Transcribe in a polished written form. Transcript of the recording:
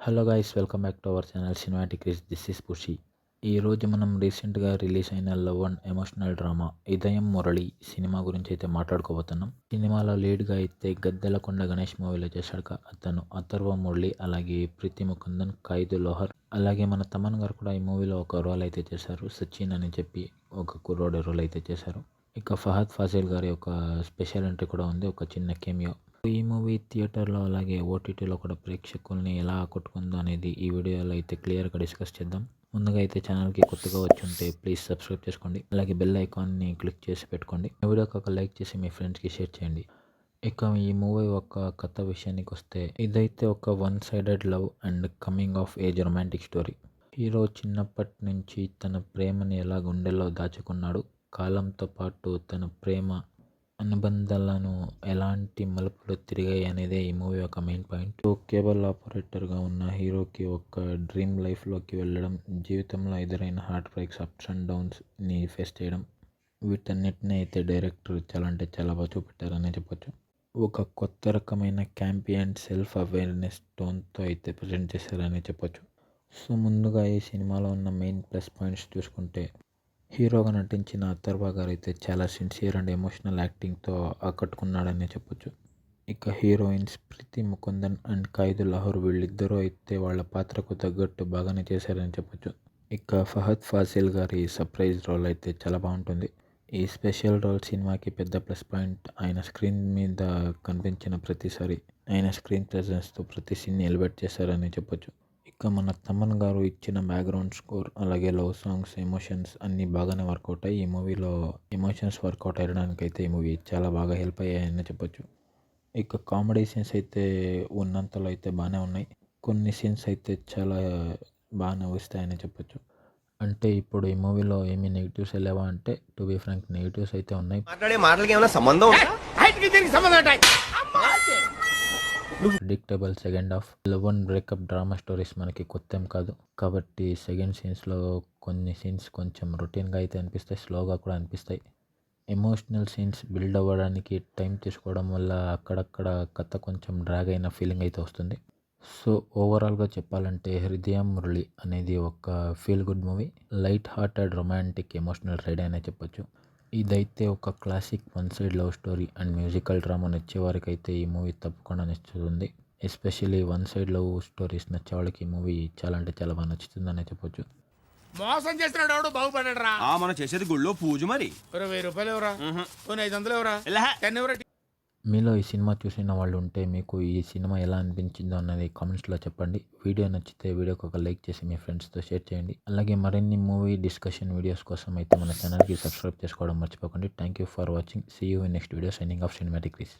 Hello guys, welcome back to our channel cinematic రీస్. This is Pushi. ఈరోజు మనం రీసెంట్గా రిలీజ్ అయిన love and emotional drama Idhayam Murali cinema గురించి అయితే మాట్లాడుకోబోతున్నాం. సినిమాలో లీడ్గా అయితే గద్దెలకొండ గణేష్ మూవీలో చేశాడుగా అతను అథర్వ మురళి, అలాగే ప్రీతి ముకుందన్, ఖైదు లోహర్, అలాగే మన తమన్ గారు కూడా ఈ మూవీలో ఒక రోల్ అయితే చేశారు. సచిన్ అని చెప్పి ఒక కుర్రోడి రోల్ అయితే చేశారు. ఇక ఫహద్ ఫాజిల్ గారి ఒక స్పెషల్ ఎంట్రీ కూడా ఉంది, ఒక చిన్న కెమియో. ఈ మూవీ థియేటర్లో అలాగే ఓటీటీలో కూడా ప్రేక్షకుల్ని ఎలా ఆకట్టుకుందో అనేది ఈ వీడియోలో అయితే క్లియర్గా డిస్కస్ చేద్దాం. ముందుగా అయితే ఛానల్కి కొత్తగా వచ్చి ఉంటే ప్లీజ్ సబ్స్క్రైబ్ చేసుకోండి, అలాగే బెల్ ఐకాన్ని క్లిక్ చేసి పెట్టుకోండి. ఈ వీడియోకి ఒక లైక్ చేసి మీ ఫ్రెండ్స్కి షేర్ చేయండి. ఇక ఈ మూవీ ఒక కథ విషయానికి వస్తే, ఇదైతే ఒక one sided love and coming of age romantic story. Hero చిన్నప్పటి నుంచి తన ప్రేమని ఎలా గుండెల్లో దాచుకున్నాడు, కాలంతో పాటు తన ప్రేమ అనుబంధాలను ఎలాంటి మలుపులు తిరిగాయి అనేదే ఈ మూవీ ఒక మెయిన్ పాయింట్. కేబుల్ ఆపరేటర్గా ఉన్న హీరోకి ఒక డ్రీమ్ లైఫ్లోకి వెళ్ళడం, జీవితంలో ఎదురైన హార్ట్ బ్రేక్స్, అప్స్ అండ్ డౌన్స్ని ఫేస్ చేయడం, వీటన్నిటిని అయితే డైరెక్టర్ చాలా బాగా చూపెట్టారని చెప్పొచ్చు. ఒక కొత్త రకమైన క్యాంపీ అండ్ సెల్ఫ్ అవేర్నెస్ టోన్తో అయితే ప్రజెంట్ చేశారని చెప్పొచ్చు. సో ముందుగా ఈ సినిమాలో ఉన్న మెయిన్ ప్లస్ పాయింట్స్ చూసుకుంటే, హీరోగా నటించిన అథర్వ గారు అయితే చాలా సిన్సియర్ అండ్ ఎమోషనల్ యాక్టింగ్తో ఆకట్టుకున్నాడని చెప్పొచ్చు. ఇక హీరోయిన్స్ ప్రీతి ముకుందన్ అండ్ ఖైదు లాహోర్, వీళ్ళిద్దరూ అయితే వాళ్ళ పాత్రకు తగ్గట్టు బాగానే చేశారని చెప్పొచ్చు. ఇక ఫహద్ ఫాసిల్ గారి సర్ప్రైజ్ రోల్ అయితే చాలా బాగుంటుంది. ఈ స్పెషల్ రోల్ సినిమాకి పెద్ద ప్లస్ పాయింట్. ఆయన స్క్రీన్ మీద కనిపించిన ప్రతిసారి ఆయన స్క్రీన్ ప్రెజెన్స్తో ప్రతి సీన్ని ఎలివేట్ చేశారని చెప్పొచ్చు. ఇక మన తమన్ గారు ఇచ్చిన బ్యాక్గ్రౌండ్ స్కోర్, అలాగే లవ్ సాంగ్స్, ఎమోషన్స్ అన్నీ బాగానే వర్కౌట్ అయ్యి ఈ మూవీలో ఎమోషన్స్ వర్కౌట్ అయ్యడానికి అయితే ఈ మూవీ చాలా బాగా హెల్ప్ అయ్యాయని చెప్పొచ్చు. ఇక కామెడీ సీన్స్ అయితే ఉన్నంతలో అయితే బాగానే ఉన్నాయి. కొన్ని సీన్స్ అయితే చాలా బాగా నవ్విస్తాయని చెప్పొచ్చు. అంటే ఇప్పుడు ఈ మూవీలో ఏమి నెగిటివ్స్ లేవా అంటే, టు బి ఫ్రాంక్ నెగిటివ్స్ అయితే ఉన్నాయి. Predictable second half, love and breakup drama stories మనకి కొత్త కాదు కాబట్టి సెకండ్ సీన్స్లో కొన్ని సీన్స్ కొంచెం రొటీన్గా అయితే అనిపిస్తాయి, స్లోగా కూడా అనిపిస్తాయి. ఎమోషనల్ సీన్స్ బిల్డ్ అవ్వడానికి టైం తీసుకోవడం వల్ల అక్కడక్కడ కథ కొంచెం డ్రాగ్ అయిన ఫీలింగ్ అయితే వస్తుంది. సో ఓవరాల్గా చెప్పాలంటే హృదయం మురళి అనేది ఒక feel good movie, light hearted romantic emotional ride అనే చెప్పొచ్చు. ఇదైతే ఒక classic one side love story and musical drama నచ్చే వారికి అయితే ఈ మూవీ తప్పకుండా నచ్చుతుంది. Especially one side love stories నచ్చే వాళ్ళకి ఈ మూవీ చాలా బాగా నచ్చుతుందనే చెప్పొచ్చు. మోసం చేస్తున్నాడు ఎవడు బాగుపడరా? మనం చేసేది గుళ్ళో పూజ మరి. 1000 రూపాయలు ఎవరా? 500 ఎవరా? 10 ఎవరా? మీలో ఈ సినిమా చూసిన వాళ్ళు ఉంటే మీకు ఈ సినిమా ఎలా అనిపించిందో అన్నది కామెంట్స్లో చెప్పండి. వీడియో నచ్చితే వీడియోకి ఒక లైక్ చేసి మీ ఫ్రెండ్స్తో షేర్ చేయండి. అలాగే మరిన్ని మూవీ డిస్కషన్ వీడియోస్ కోసం అయితే మన ఛానల్కి సబ్స్క్రైబ్ చేసుకోవడం మర్చిపోకండి. Thank you for watching. See you in next video. Signing off cinematic Ries.